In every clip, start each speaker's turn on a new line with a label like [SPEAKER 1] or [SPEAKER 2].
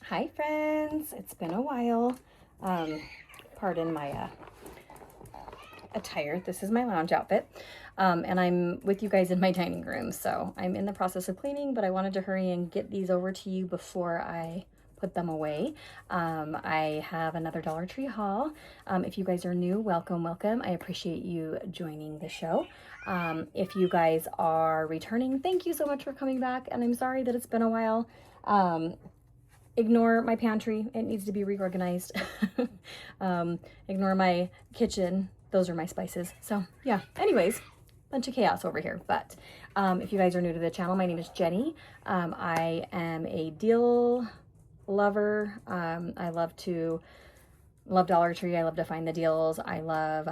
[SPEAKER 1] Hi friends, it's been a while. Pardon my attire. This is my lounge outfit. And I'm with you guys in my dining room. So I'm in the process of cleaning, but I wanted to hurry and get these over to you before I put them away. I have another Dollar Tree haul. If you guys are new, welcome, welcome. I appreciate you joining the show. If you guys are returning, thank you so much for coming back. And I'm sorry that it's been a while. Ignore my pantry. It needs to be reorganized. Ignore my kitchen. Those are my spices. So yeah, anyways, bunch of chaos over here. But if you guys are new to the channel, my name is Jenny. I am a deal lover. I love Dollar Tree. I love to find the deals. I love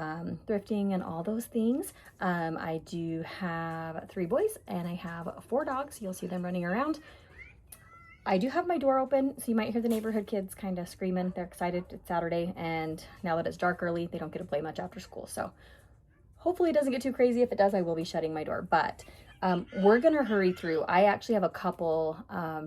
[SPEAKER 1] thrifting and all those things. I do have 3 boys and I have 4 dogs. You'll see them running around. I do have my door open, so you might hear the neighborhood kids kind of screaming. They're excited. It's Saturday, and now that it's dark early, they don't get to play much after school. So hopefully it doesn't get too crazy. If it does, I will be shutting my door. But we're going to hurry through. I actually have a couple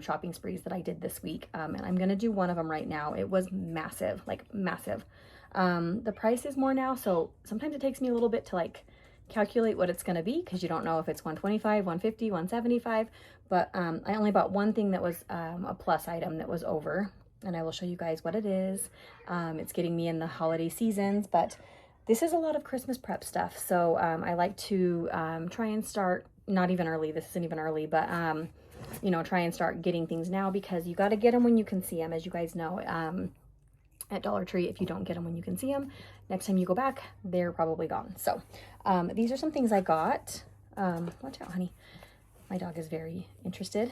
[SPEAKER 1] shopping sprees that I did this week, and I'm going to do one of them right now. It was massive, like massive. The price is more now, so sometimes it takes me a little bit to like calculate what it's going to be because you don't know if it's 125, 150, 175. But I only bought one thing that was a plus item that was over, and I will show you guys what it is. It's getting me in the holiday seasons, but this is a lot of Christmas prep stuff. So I like to try and start, not even early, this isn't even early, but you know, try and start getting things now because you got to get them when you can see them, as you guys know. At Dollar Tree, if you don't get them when you can see them, next time you go back, they're probably gone. So these are some things I got. Watch out, honey. My dog is very interested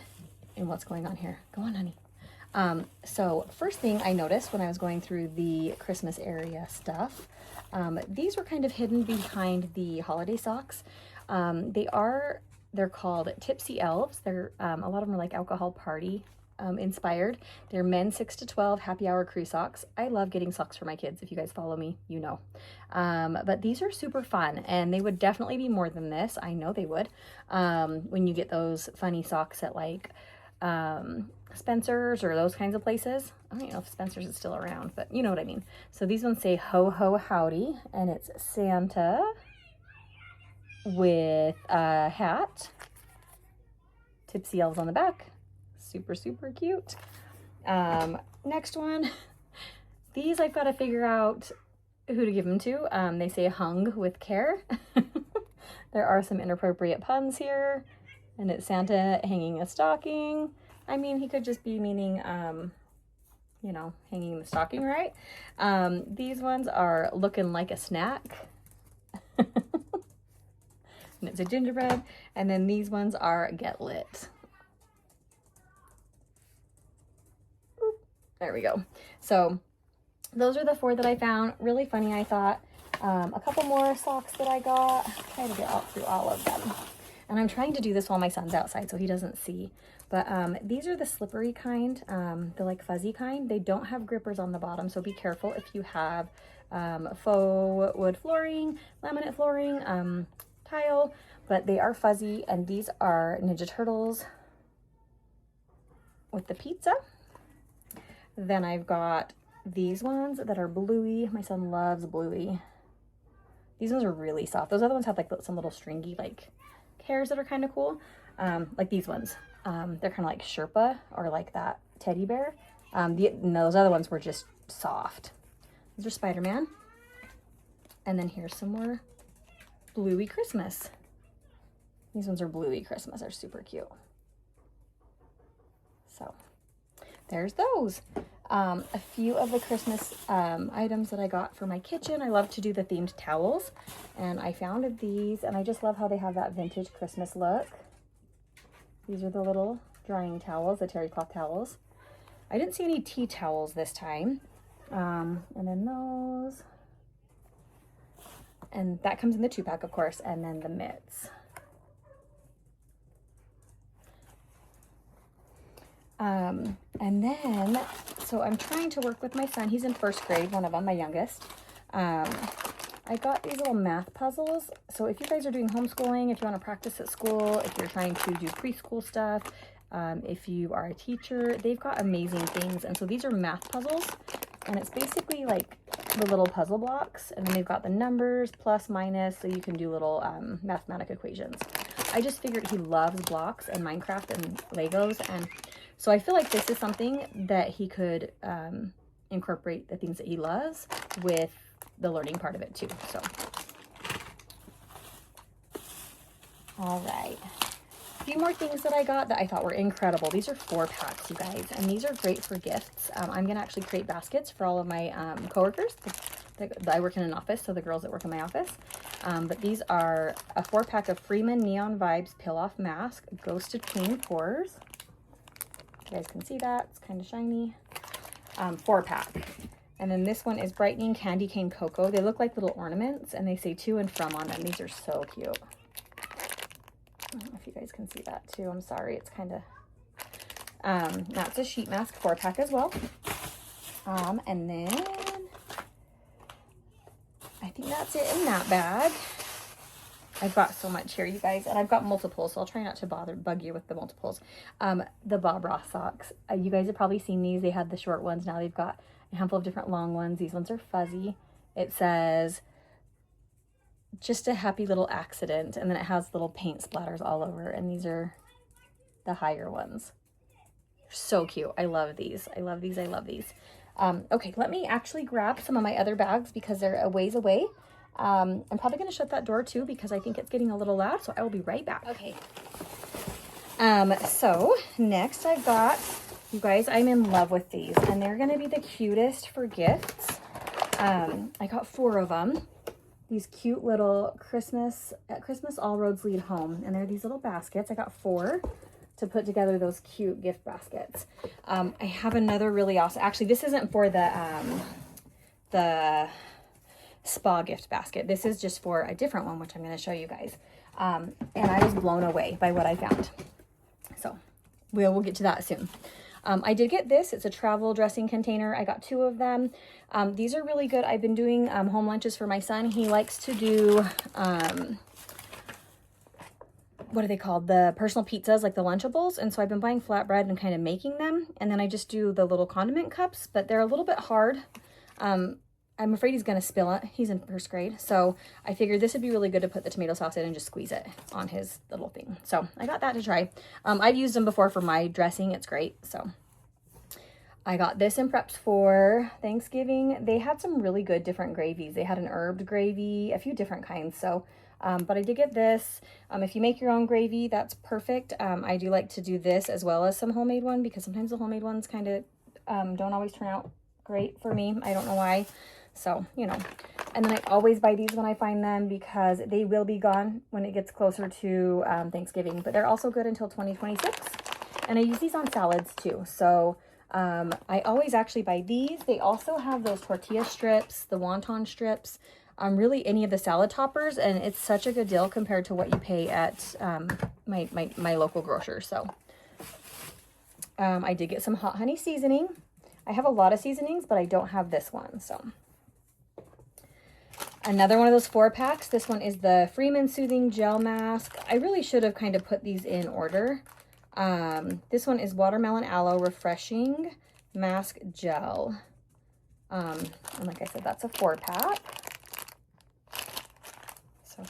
[SPEAKER 1] in what's going on here. Go on, honey. So first thing I noticed when I was going through the Christmas area stuff, these were kind of hidden behind the holiday socks. They're called Tipsy Elves. They're a lot of them are like alcohol party inspired. They're men's 6 to 12 happy hour crew socks. I love getting socks for my kids. If you guys follow me, you know. But these are super fun, and they would definitely be more than this. I know they would. When you get those funny socks at like Spencer's or those kinds of places. I don't know if Spencer's is still around, but you know what I mean. So these ones say ho ho howdy, and it's Santa with a hat. Tipsy Elves on the back. Super, super cute. Next one. These I've got to figure out who to give them to. They say hung with care. There are some inappropriate puns here. And it's Santa hanging a stocking. I mean, he could just be meaning, you know, hanging the stocking, right? These ones are looking like a snack. And it's a gingerbread. And then these ones are get lit. There we go. So those are the 4 that I found. Really funny, I thought. A couple more socks that I got. Try to get through all of them. And I'm trying to do this while my son's outside so he doesn't see. But these are the slippery kind, the like fuzzy kind. They don't have grippers on the bottom, so be careful if you have faux wood flooring, laminate flooring, tile. But they are fuzzy, and these are Ninja Turtles with the pizza. Then I've got these ones that are bluey. My son loves bluey. These ones are really soft. Those other ones have like some little stringy like hairs that are kind of cool. Like these ones. They're kind of like Sherpa or like that teddy bear. Those other ones were just soft. These are Spider-Man. And then here's some more bluey Christmas. These ones are bluey Christmas. They're super cute. So there's those. A few of the Christmas items that I got for my kitchen. I love to do the themed towels, and I found these, and I just love how they have that vintage Christmas look. These are the little drying towels, the terry cloth towels. I didn't see any tea towels this time. And then those. And that comes in the 2-pack, of course, and then the mitts. And then, so I'm trying to work with my son. He's in 1st grade, one of them, my youngest. I got these little math puzzles. So if you guys are doing homeschooling, if you want to practice at school, if you're trying to do preschool stuff, If you are a teacher, they've got amazing things. And so these are math puzzles, and it's basically like the little puzzle blocks, and then they've got the numbers, plus, minus, so you can do little mathematic equations. I just figured he loves blocks and Minecraft and Legos, and so I feel like this is something that he could incorporate the things that he loves with the learning part of it too. So, all right. A few more things that I got that I thought were incredible. These are 4-packs, you guys, and these are great for gifts. I'm going to actually create baskets for all of my coworkers. I work in an office, so the girls that work in my office. But these are a 4-pack of Freeman Neon Vibes Peel Off Mask, Ghosted Clean Pores. You guys can see that. It's kind of shiny. 4-pack. And then this one is Brightening Candy Cane Cocoa. They look like little ornaments, and they say to and from on them. These are so cute. I don't know if you guys can see that too. I'm sorry. It's kind of... that's a sheet mask 4-pack as well. And then... I think that's it in that bag. I've got so much here, you guys, and I've got multiples, so I'll try not to bug you with the multiples. The Bob Ross socks. You guys have probably seen these. They had the short ones. Now they've got a handful of different long ones. These ones are fuzzy. It says, just a happy little accident, and then it has little paint splatters all over, and these are the higher ones. So cute. I love these. I love these. I love these. Okay, let me actually grab some of my other bags because they're a ways away. I'm probably going to shut that door too because I think it's getting a little loud, so I will be right back. Okay. So next I've got, you guys, I'm in love with these, and they're going to be the cutest for gifts. I got 4 of them. These cute little Christmas All Roads Lead Home, and they're these little baskets. I got 4 to put together those cute gift baskets. I have another really awesome, actually this isn't for the spa gift basket. This is just for a different one, which I'm going to show you guys. And I was blown away by what I found. So we'll get to that soon. I did get this. It's a travel dressing container. I got 2 of them. These are really good. I've been doing home lunches for my son. He likes to do, what are they called? The personal pizzas, like the Lunchables. And so I've been buying flatbread and kind of making them. And then I just do the little condiment cups, but they're a little bit hard. I'm afraid he's going to spill it. He's in 1st grade. So I figured this would be really good to put the tomato sauce in and just squeeze it on his little thing. So I got that to try. I've used them before for my dressing. It's great. So I got this in preps for Thanksgiving. They had some really good different gravies. They had an herbed gravy, a few different kinds. So, but I did get this. If you make your own gravy, that's perfect. I do like to do this as well as some homemade one because sometimes the homemade ones kind of don't always turn out great for me. I don't know why. So, you know, and then I always buy these when I find them because they will be gone when it gets closer to Thanksgiving, but they're also good until 2026. And I use these on salads too. So I always actually buy these. They also have those tortilla strips, the wonton strips, really any of the salad toppers. And it's such a good deal compared to what you pay at my local grocer. So I did get some hot honey seasoning. I have a lot of seasonings, but I don't have this one. So another one of those 4-packs. This one is the Freeman Soothing Gel Mask. I really should have kind of put these in order. This one is Watermelon Aloe Refreshing Mask Gel. And like I said, that's a 4-pack. So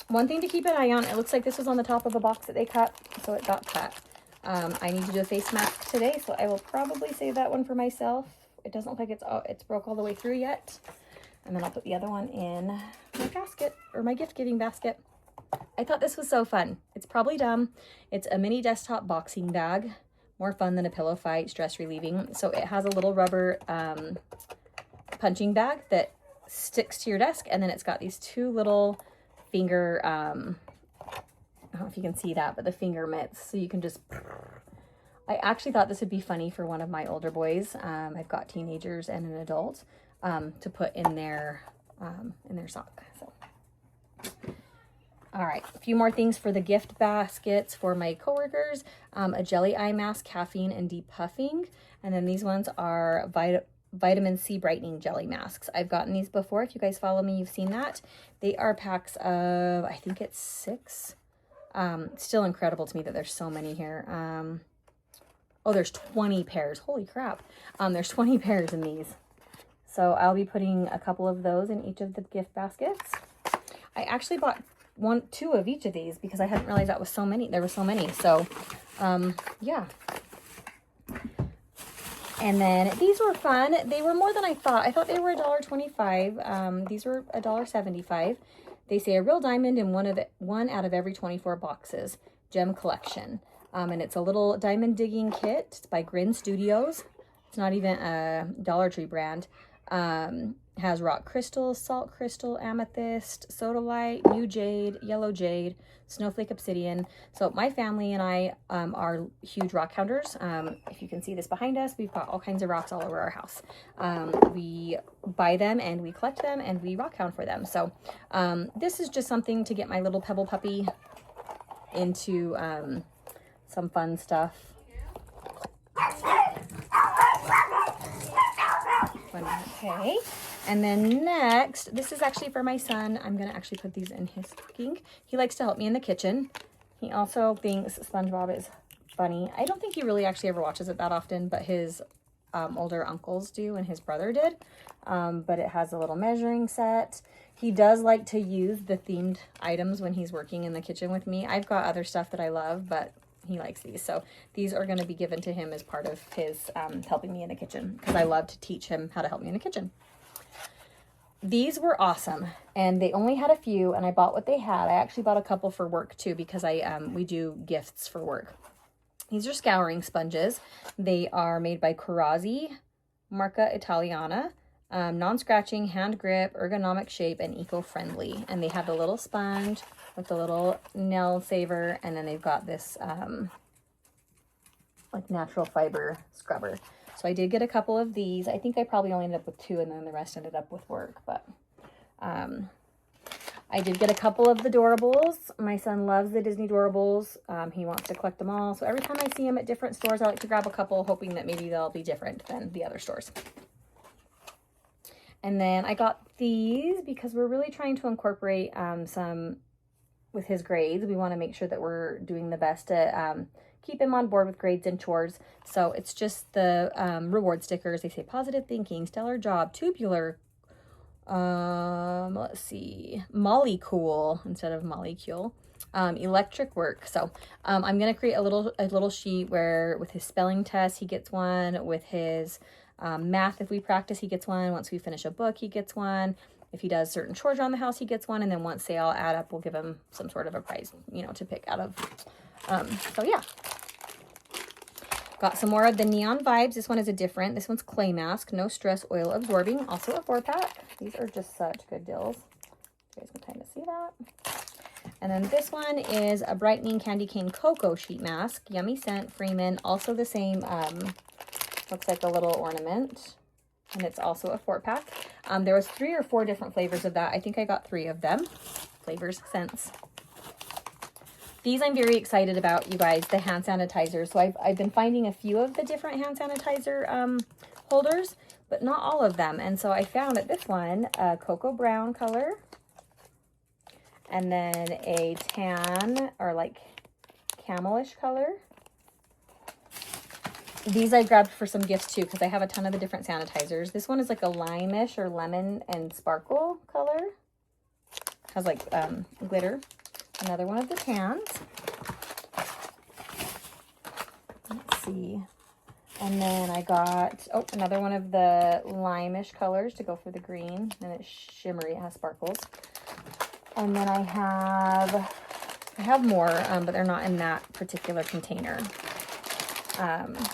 [SPEAKER 1] one thing to keep an eye on, it looks like this was on the top of the box that they cut, so it got cut. I need to do a face mask today, so I will probably save that one for myself. It doesn't look like it's broke all the way through yet. And then I'll put the other one in my basket, or my gift giving basket. I thought this was so fun. It's probably dumb. It's a mini desktop boxing bag. More fun than a pillow fight, stress relieving. So it has a little rubber punching bag that sticks to your desk. And then it's got these 2 little finger, I don't know if you can see that, but the finger mitts. So you can just, I actually thought this would be funny for one of my older boys. I've got teenagers and an adult. To put in their sock. So, all right, a few more things for the gift baskets for my coworkers. A jelly eye mask, caffeine and depuffing, and then these ones are vitamin C brightening jelly masks. I've gotten these before. If you guys follow me, you've seen that. They are packs of, I think it's 6. Still incredible to me that there's so many here. Oh, there's 20 pairs. Holy crap. There's 20 pairs in these. So I'll be putting a couple of those in each of the gift baskets. I actually bought two of each of these because I hadn't realized that was so many. There were so many. So, yeah. And then these were fun. They were more than I thought. I thought they were $1.25. These were $1.75. They say a real diamond in one out of every 24 boxes. Gem collection. And it's a little diamond digging kit. It's by Grin Studios. It's not even a Dollar Tree brand. Has rock crystal, salt crystal, amethyst, sodalite, new jade, yellow jade, snowflake obsidian. So my family and I are huge rock hounders. If you can see this behind us, we've got all kinds of rocks all over our house. We buy them and we collect them and we rock hound for them. So this is just something to get my little pebble puppy into some fun stuff. Okay, and then next, this is actually for my son. I'm going to actually put these in his stocking. He likes to help me in the kitchen. He also thinks SpongeBob is funny. I don't think he really actually ever watches it that often, but his older uncles do and his brother did. But it has a little measuring set. He does like to use the themed items when he's working in the kitchen with me. I've got other stuff that I love, but he likes these. So these are going to be given to him as part of his helping me in the kitchen, because I love to teach him how to help me in the kitchen. These were awesome, and they only had a few, and I bought what they had. I actually bought a couple for work too, because we do gifts for work. These are scouring sponges. They are made by Corazzi, Marca Italiana. Non-scratching, hand grip, ergonomic shape, and eco-friendly. And they have the little sponge with the little nail saver, and then they've got this like natural fiber scrubber. So I did get a couple of these. I think I probably only ended up with 2, and then the rest ended up with work. But I did get a couple of the Doorables. My son loves the Disney Doorables. He wants to collect them all. So every time I see him at different stores, I like to grab a couple, hoping that maybe they'll be different than the other stores. And then I got these because we're really trying to incorporate some with his grades. We want to make sure that we're doing the best to keep him on board with grades and chores. So it's just the reward stickers. They say positive thinking, stellar job, tubular, let's see, molecule instead of molecule, electric work. So I'm going to create a little sheet where with his spelling test, he gets one. With his math, if we practice, he gets one. Once we finish a book, he gets one. If he does certain chores around the house, he gets one. And then once they all add up, we'll give him some sort of a prize, to pick out of. So yeah. Got some more of the Neon Vibes. This one is this one's clay mask, no stress, oil absorbing. Also a 4-pack. These are just such good deals. You guys can kind of see that. And then this one is a brightening candy cane cocoa sheet mask. Yummy scent, Freeman. Also the same, looks like a little ornament. And it's also a 4-pack. There was 3 or 4 different flavors of that. I think I got 3 of them. Flavors, scents. These I'm very excited about, you guys, the hand sanitizer. So I've been finding a few of the different hand sanitizer holders, but not all of them. And so I found that this one, a cocoa brown color, and then a tan or like camelish color. These I grabbed for some gifts too, because I have a ton of the different sanitizers. This one is like a lime-ish or lemon and sparkle color. Has like glitter. Another one of the tans. Let's see. And then I got, another one of the lime-ish colors to go for the green. And it's shimmery, it has sparkles. And then I have more, but they're not in that particular container. Let's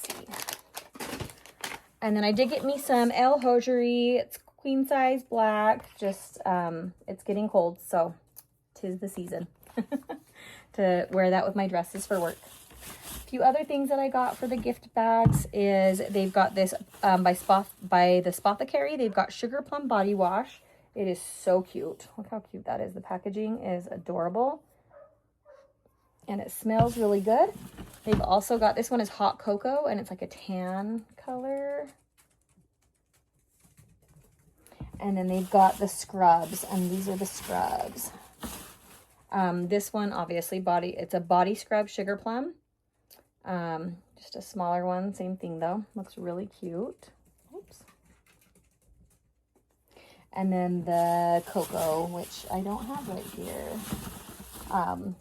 [SPEAKER 1] see. And then I did get me some El Hosiery. It's queen size black. Just, it's getting cold, so 'tis the season to wear that with my dresses for work. A few other things that I got for the gift bags is they've got this by the Spothecary. They've got sugar plum body wash. It is so cute. Look how cute that is. The packaging is adorable. And it smells really good. They've also got, this one is hot cocoa, and it's like a tan color. And then they've got the scrubs, and these are the scrubs. This one, obviously, it's a body scrub sugar plum. Just a smaller one, same thing though. Looks really cute. Oops. And then the cocoa, which I don't have right here.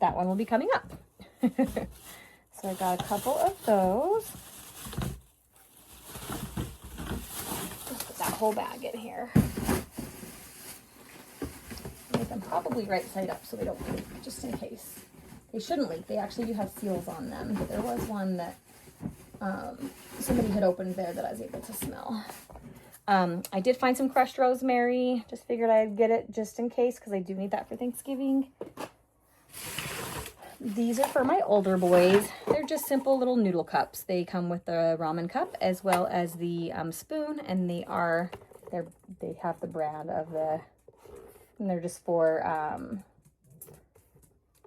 [SPEAKER 1] That one will be coming up. So I got a couple of those. Just put that whole bag in here. Make them probably right side up so they don't leak, just in case. They shouldn't leak. They actually do have seals on them, but there was one that somebody had opened there that I was able to smell. I did find some crushed rosemary. Just figured I'd get it just in case because I do need that for Thanksgiving. These are for my older boys. They're just simple little noodle cups. They come with the ramen cup as well as the spoon, and they have the brand of the, and they're just for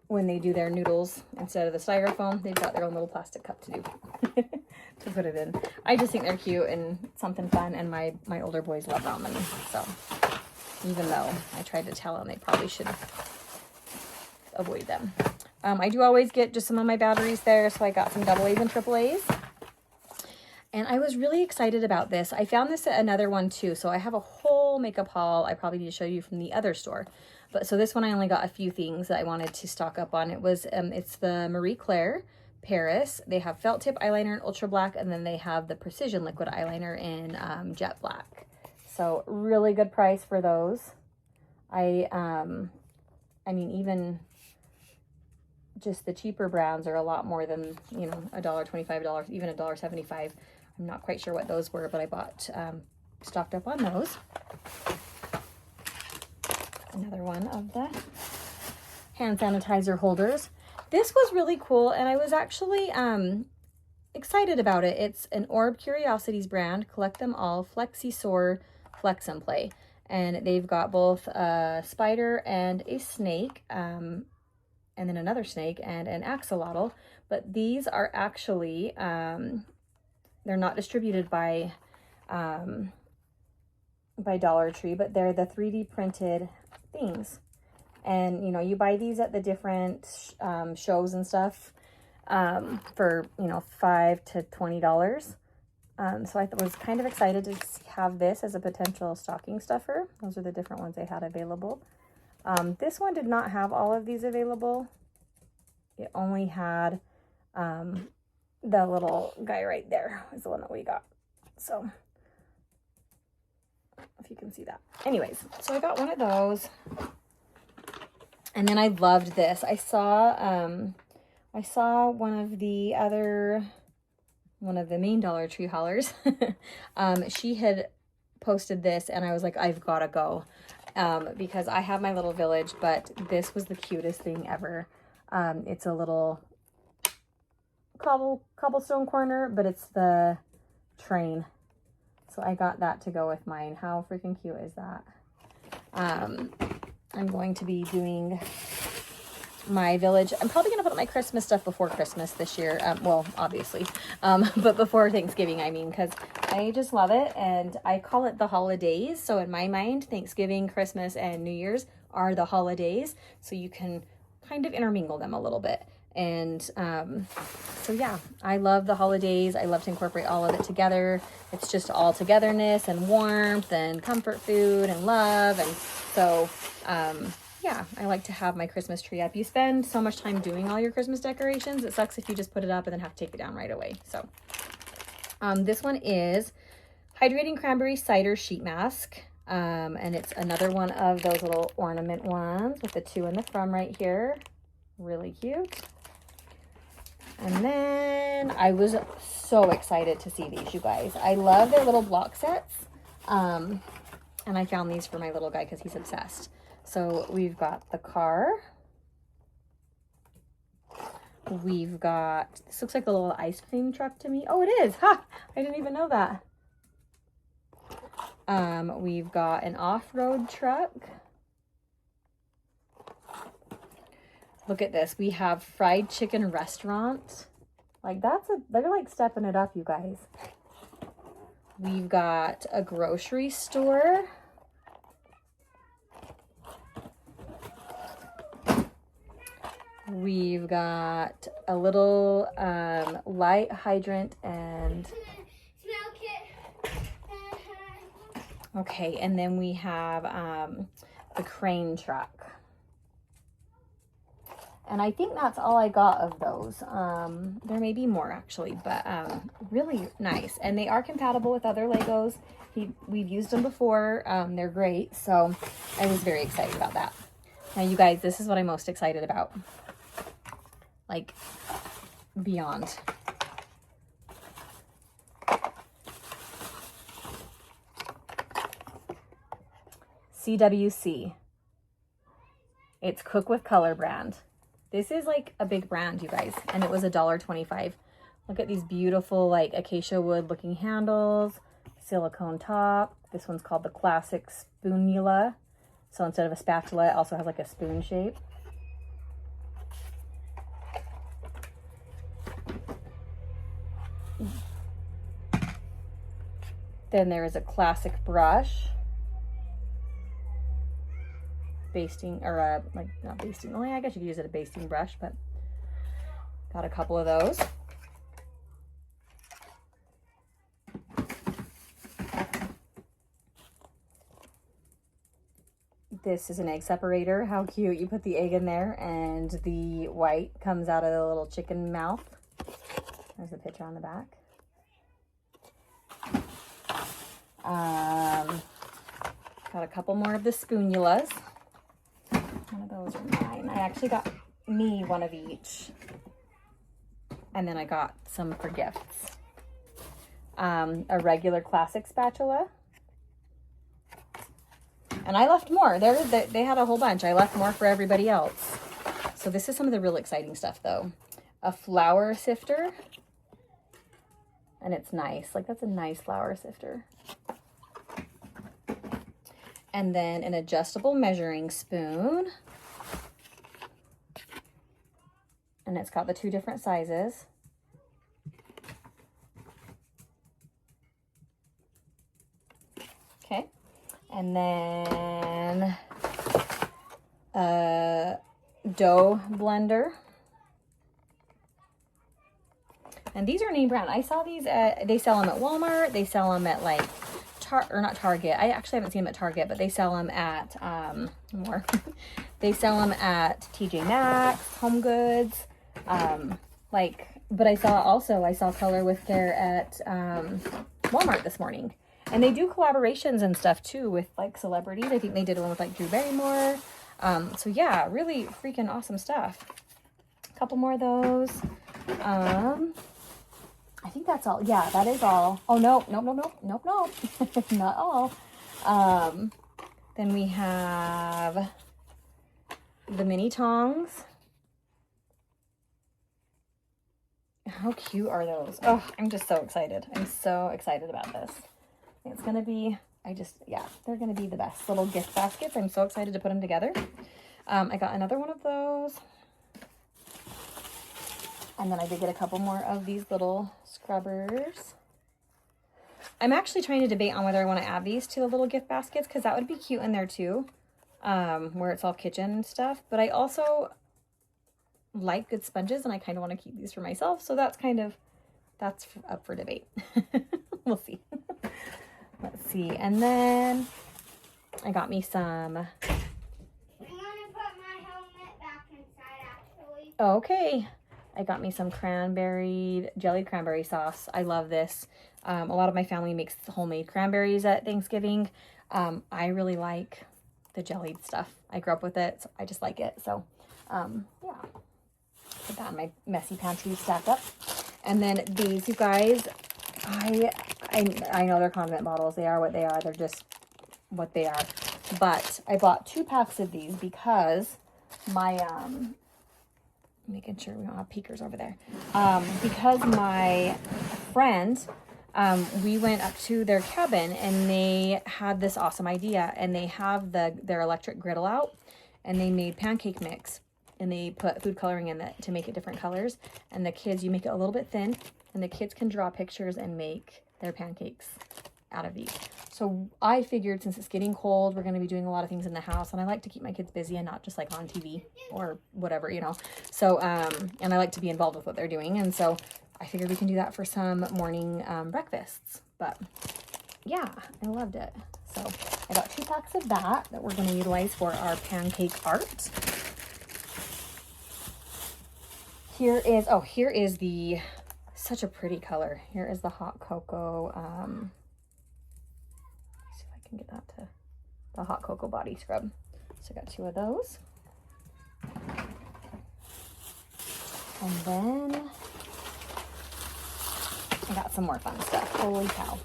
[SPEAKER 1] when they do their noodles, instead of the styrofoam, they've got their own little plastic cup to do to put it in. I just think they're cute and something fun, and my older boys love ramen, so even though I tried to tell them they probably should avoid them. I do always get just some of my batteries there, so I got some AA's and AAA's. And I was really excited about this. I found this at another one too, so I have a whole makeup haul I probably need to show you from the other store. But so this one I only got a few things that I wanted to stock up on. It was it's the Marie Claire Paris. They have felt tip eyeliner in ultra black, and then they have the precision liquid eyeliner in jet black. So really good price for those. I mean, even just the cheaper browns are a lot more than, you know, $1.25, even $1.75. I'm not quite sure what those were, but I bought stocked up on those. Another one of the hand sanitizer holders. This was really cool, and I was actually excited about it. It's an Orb Curiosities brand. Collect them all. Flexi Soar Flex and Play. And they've got both a spider and a snake, and then another snake and an axolotl. But these are actually, they're not distributed by Dollar Tree, but they're the 3D printed things. And, you know, you buy these at the different shows and stuff for, you know, $5 to $20. So I was kind of excited to have this as a potential stocking stuffer. Those are the different ones they had available. This one did not have all of these available. It only had the little guy right there is the one that we got. So if you can see that. Anyways, so I got one of those. And then I loved this. I saw one of the main Dollar Tree haulers. She had posted this, and I was like, I've got to go. Because I have my little village, but this was the cutest thing ever. It's a little cobblestone corner, but it's the train. So I got that to go with mine. How freaking cute is that? I'm going to be doing my village. I'm probably going to put up my Christmas stuff before Christmas this year. Well, obviously, but before Thanksgiving, I mean, because I just love it. And I call it the holidays. So in my mind, Thanksgiving, Christmas, and New Year's are the holidays. So you can kind of intermingle them a little bit. And so yeah, I love the holidays. I love to incorporate all of it together. It's just all togetherness and warmth and comfort food and love. And so yeah, I like to have my Christmas tree up. You spend so much time doing all your Christmas decorations. It sucks if you just put it up and then have to take it down right away. So this one is Hydrating Cranberry Cider Sheet Mask. And it's another one of those little ornament ones with the 2 in the front right here. Really cute. And then I was so excited to see these, you guys. I love their little block sets. And I found these for my little guy because he's obsessed. So we've got the car. We've got, this looks like a little ice cream truck to me. Oh, it is. Ha! I didn't even know that. We've got an off-road truck. Look at this. We have fried chicken restaurant. Like they're like stepping it up, you guys. We've got a grocery store. We've got a little light hydrant and okay, and then we have the crane truck. And I think that's all I got of those. There may be more actually, but really nice. And they are compatible with other Legos. We've used them before. They're great. So I was very excited about that. Now you guys, this is what I'm most excited about. Like beyond. CWC. It's Cook with Color brand. This is like a big brand, you guys, and it was $1.25. Look at these beautiful like acacia wood looking handles, silicone top. This one's called the Classic Spoonula. So instead of a spatula, it also has like a spoon shape. Then there is a classic brush. Basting, or like not basting, well, I guess you could use it a basting brush, but got a couple of those. This is an egg separator. How cute. You put the egg in there and the white comes out of the little chicken mouth. There's a picture on the back. Got a couple more of the spoonulas. One of those are mine. I actually got me one of each. And then I got some for gifts. A regular classic spatula. And I left more. They had a whole bunch. I left more for everybody else. So this is some of the real exciting stuff though. A flour sifter. And it's nice. Like that's a nice flour sifter. And then an adjustable measuring spoon. And it's got the 2 different sizes. Okay. And then a dough blender. And these are name brand. I saw these they sell them at Walmart. They sell them at like not Target. I actually haven't seen them at Target, but they sell them at more. They sell them at TJ Maxx, Home Goods. But I saw Color with Care at Walmart this morning. And they do collaborations and stuff too with like celebrities. I think they did one with like Drew Barrymore. So yeah, really freaking awesome stuff. A couple more of those. I think that's all. Yeah, that is all. Oh, no. Not all. Then we have the mini tongs. How cute are those? Oh, I'm just so excited. I'm so excited about this. It's going to be, they're going to be the best little gift baskets. I'm so excited to put them together. I got another one of those. And then I did get a couple more of these little scrubbers. I'm actually trying to debate on whether I want to add these to the little gift baskets because that would be cute in there too, where it's all kitchen and stuff. But I also like good sponges and I kind of want to keep these for myself. So that's up for debate. We'll see. Let's see. And then I got me some.
[SPEAKER 2] I'm going to put my helmet back inside actually.
[SPEAKER 1] Okay. I got me some jellied cranberry sauce. I love this. A lot of my family makes homemade cranberries at Thanksgiving. I really like the jellied stuff. I grew up with it, so I just like it. So, yeah. Put that in my messy pantry stack up. And then these, you guys, I know they're condiment bottles. They are what they are. They're just what they are. But I bought 2 packs of these because my, making sure we don't have peekers over there. Because my friend, we went up to their cabin and they had this awesome idea and they have their electric griddle out and they made pancake mix and they put food coloring in it to make it different colors. And the kids, you make it a little bit thin and the kids can draw pictures and make their pancakes out of these. So I figured since it's getting cold, we're going to be doing a lot of things in the house, and I like to keep my kids busy and not just like on TV or whatever, you know. So, and I like to be involved with what they're doing. And so I figured we can do that for some morning breakfasts. But yeah, I loved it. So I got 2 packs of that we're going to utilize for our pancake art. Here is the, such a pretty color. Here is the hot cocoa. Let's see if I can get that to the hot cocoa body scrub. So I got 2 of those. And then I got some more fun stuff. Holy cow.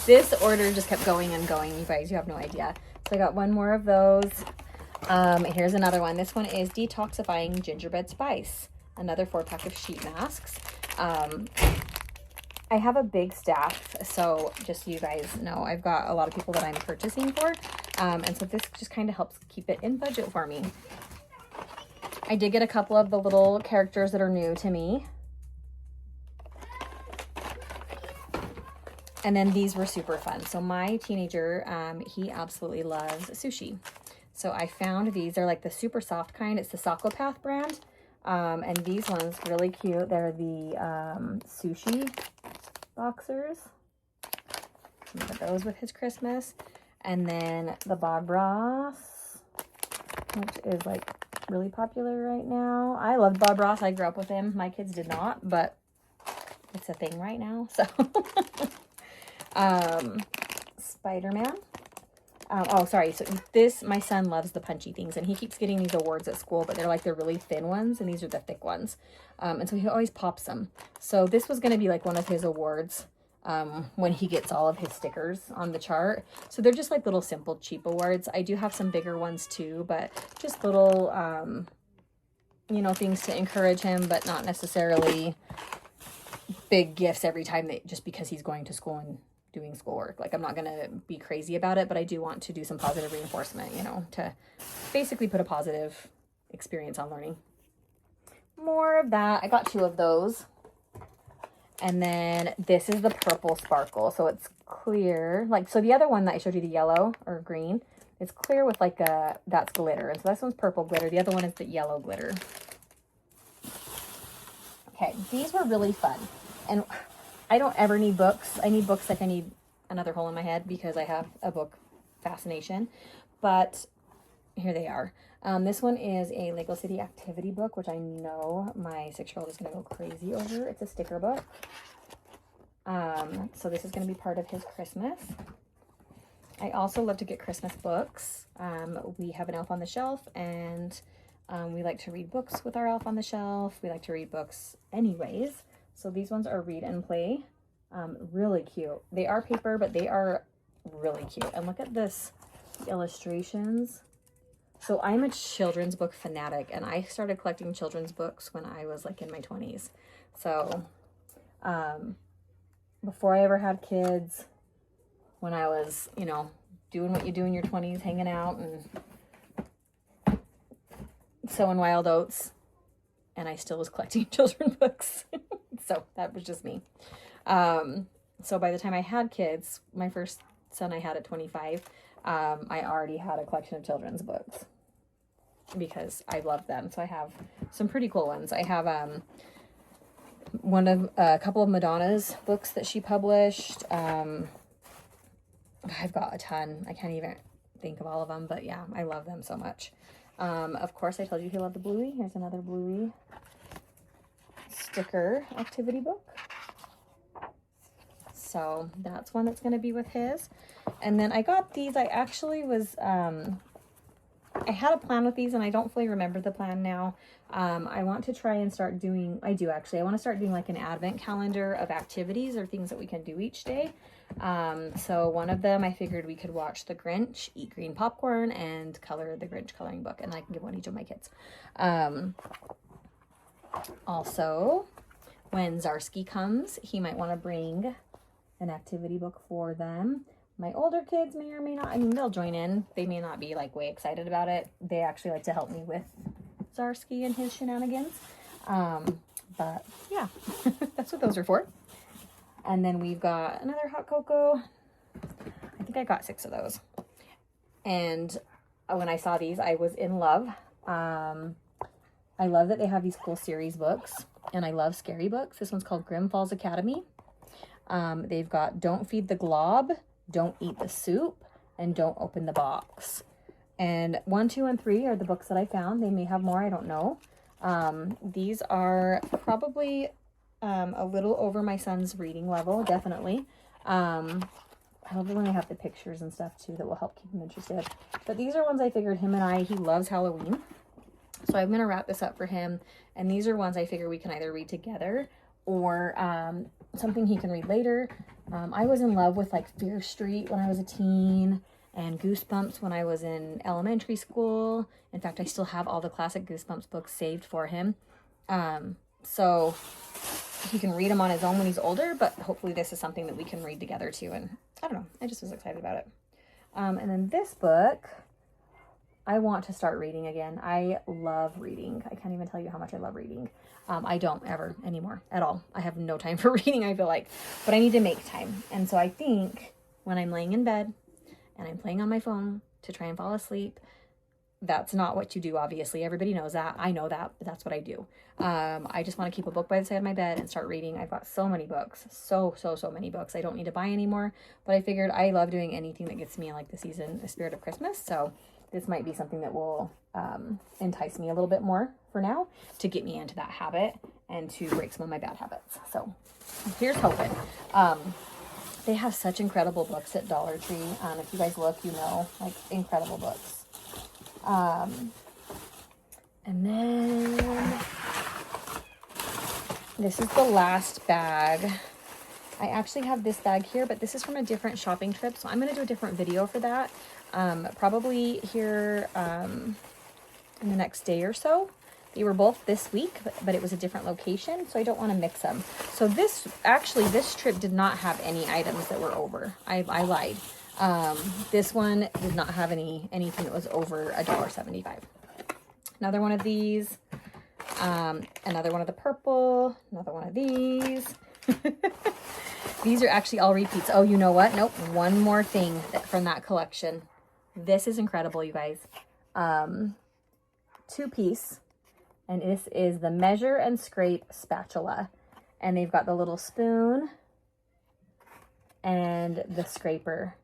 [SPEAKER 1] This order just kept going and going, you guys. You have no idea. So I got 1 more of those. Here's another one. This one is detoxifying gingerbread spice. Another 4-pack of sheet masks. I have a big staff, so just so you guys know, I've got a lot of people that I'm purchasing for. And so this just kind of helps keep it in budget for me. I did get a couple of the little characters that are new to me. And then these were super fun. So my teenager, he absolutely loves sushi. So I found these. They're like the super soft kind. It's the Psychopath brand. And these ones, really cute. They're the sushi boxers. Put those with his Christmas. And then the Bob Ross, which is like really popular right now. I loved Bob Ross. I grew up with him. My kids did not, but it's a thing right now. So Spider-Man. Oh, sorry. So this, my son loves the punchy things, and he keeps getting these awards at school, but they're like the really thin ones, and these are the thick ones. And so he always pops them. So this was going to be like one of his awards when he gets all of his stickers on the chart. So they're just like little simple cheap awards. I do have some bigger ones too, but just little, you know, things to encourage him, but not necessarily big gifts every time that just because he's going to school and doing schoolwork. Like, I'm not going to be crazy about it, but I do want to do some positive reinforcement, you know, to basically put a positive experience on learning. More of that. I got 2 of those. And then this is the purple sparkle. So it's clear. Like, so the other one that I showed you, the yellow or green, it's clear with like that's glitter. And so this one's purple glitter. The other one is the yellow glitter. Okay, these were really fun. And I don't ever need books. I need books like I need another hole in my head because I have a book fascination. But here they are. This one is a Lego City activity book, which I know my 6-year-old is going to go crazy over. It's a sticker book. So this is going to be part of his Christmas. I also love to get Christmas books. We have an elf on the shelf, and we like to read books with our elf on the shelf. We like to read books anyways. So these ones are read and play. Really cute. They are paper, but they are really cute. And look at this illustrations. So I'm a children's book fanatic, and I started collecting children's books when I was like in my 20s. So before I ever had kids, when I was, you know, doing what you do in your 20s, hanging out and sowing wild oats, and I still was collecting children's books. So that was just me. So by the time I had kids, my first son I had at 25, I already had a collection of children's books because I love them. So I have some pretty cool ones. I have a couple of Madonna's books that she published. I've got a ton. I can't even think of all of them, but yeah, I love them so much. Of course, I told you he loved the Bluey. Here's another Bluey sticker activity book. So that's one that's going to be with his. And then I got these. I actually was, I had a plan with these and I don't fully remember the plan now. I want to try and start doing, I want to start doing like an advent calendar of activities or things that we can do each day. So one of them, I figured we could watch The Grinch, eat green popcorn, and color the Grinch coloring book. And I can give one each of my kids. Also, when Zarski comes, he might want to bring an activity book for them. My older kids may or may not, I mean, they'll join in. They may not be like way excited about it. They actually like to help me with Zarski and his shenanigans. But yeah, that's what those are for. And then we've got another hot cocoa. think I got 6 of those. And when I saw these, I was in love. I love that they have these cool series books, and I love scary books. This one's called Grimm Falls Academy. They've got Don't Feed the Glob, Don't Eat the Soup, and Don't Open the Box. And 1, 2, and 3 are the books that I found. They may have more, I don't know. These are probably a little over my son's reading level, definitely. I love it when they have the pictures and stuff too that will help keep him interested. But these are ones I figured he loves Halloween. So I'm going to wrap this up for him. And these are ones I figure we can either read together or something he can read later. I was in love with like Fear Street when I was a teen, and Goosebumps when I was in elementary school. In fact, I still have all the classic Goosebumps books saved for him. So he can read them on his own when he's older, but hopefully this is something that we can read together too. And I don't know, I just was excited about it. And then this book, I want to start reading again. I love reading. I can't even tell you how much I love reading. I don't ever anymore at all. I have no time for reading, I feel like, but I need to make time. And so I think when I'm laying in bed and I'm playing on my phone to try and fall asleep, that's not what you do, obviously. Everybody knows that. I know that, but that's what I do. I just want to keep a book by the side of my bed and start reading. I've got so many books. So many books. I don't need to buy anymore, but I figured I love doing anything that gets me in like the spirit of Christmas. So this might be something that will entice me a little bit more for now to get me into that habit and to break some of my bad habits. So here's hoping. They have such incredible books at Dollar Tree. If you guys look, you know, like incredible books. And then this is the last bag. I actually have this bag here, but this is from a different shopping trip, so I'm going to do a different video for that. Probably here in the next day or so. They were both this week, but it was a different location, so I don't want to mix them. So this trip did not have any items that were over. I lied. This one did not have anything that was over $1.75. Another one of these, another one of the purple, another one of these. These are actually all repeats. Oh, you know what? Nope. One more thing from that collection. This is incredible, you guys. 2-piece. And this is the Measure and Scrape spatula. And they've got the little spoon and the scraper.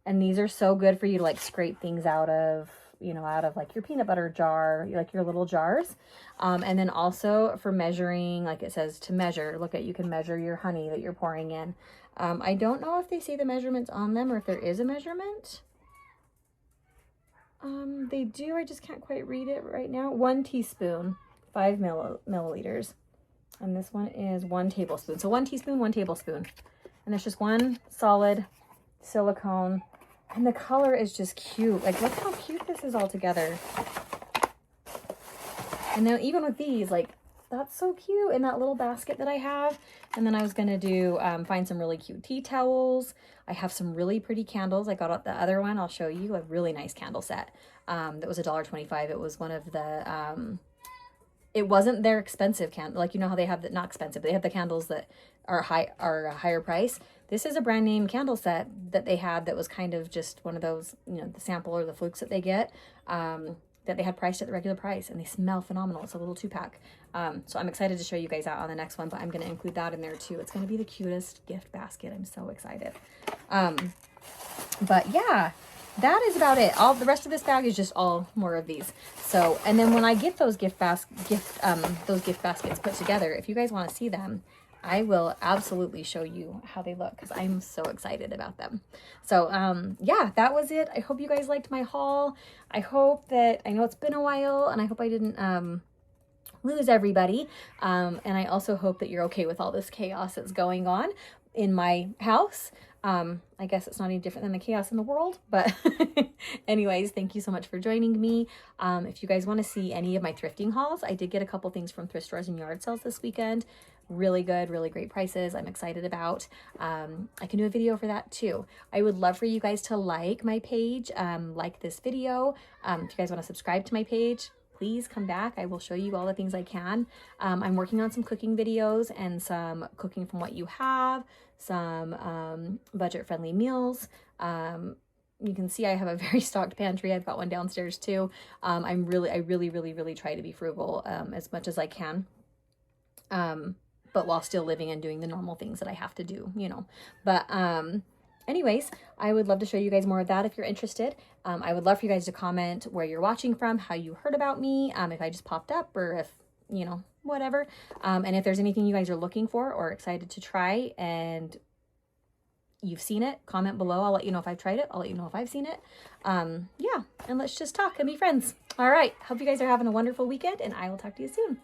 [SPEAKER 1] And these are so good for you to like scrape things out of, you know, out of like your peanut butter jar, like your little jars. And then also for measuring, like it says to measure, look at, you can measure your honey that you're pouring in. I don't know if they say the measurements on them or if there is a measurement. They do, I just can't quite read it right now. 1 teaspoon, 5 milliliters. And this one is 1 tablespoon. So 1 teaspoon, 1 tablespoon. And there's just one solid silicone. And the color is just cute. Like, look how cute this is all together. And now even with these, like, that's so cute in that little basket that I have. And then I was going to do, find some really cute tea towels. I have some really pretty candles. I got out the other one. I'll show you a really nice candle set. That was $1.25. It was one of the, it wasn't their expensive candle. Like, you know how they have the, not expensive, they have the candles that are a higher price. This is a brand name candle set that they had that was kind of just one of those, you know, the sample or the flukes that they get, that they had priced at the regular price, and they smell phenomenal. It's a little 2-pack. So I'm excited to show you guys out on the next one, but I'm going to include that in there too. It's going to be the cutest gift basket. I'm so excited. But yeah, that is about it. All the rest of this bag is just all more of these. So, and then when I get those gift baskets put together, if you guys want to see them, I will absolutely show you how they look because I'm so excited about them. So yeah, that was it. I hope you guys liked my haul. I hope that, I know it's been a while, and I hope I didn't lose everybody. And I also hope that you're okay with all this chaos that's going on in my house. I guess it's not any different than the chaos in the world, but anyways, thank you so much for joining me. If you guys want to see any of my thrifting hauls, I did get a couple things from thrift stores and yard sales this weekend. Really good, really great prices. I'm excited about. I can do a video for that too. I would love for you guys to like my page, like this video. If you guys want to subscribe to my page, please come back. I will show you all the things I can. I'm working on some cooking videos and some cooking from what you have, some budget-friendly meals. You can see I have a very stocked pantry. I've got one downstairs too. I really try to be frugal as much as I can. But while still living and doing the normal things that I have to do, you know. But anyways, I would love to show you guys more of that if you're interested. I would love for you guys to comment where you're watching from, how you heard about me, if I just popped up or if, you know, whatever. And if there's anything you guys are looking for or excited to try and you've seen it, comment below. I'll let you know if I've tried it. I'll let you know if I've seen it. Yeah, and let's just talk and be friends. All right. Hope you guys are having a wonderful weekend, and I will talk to you soon.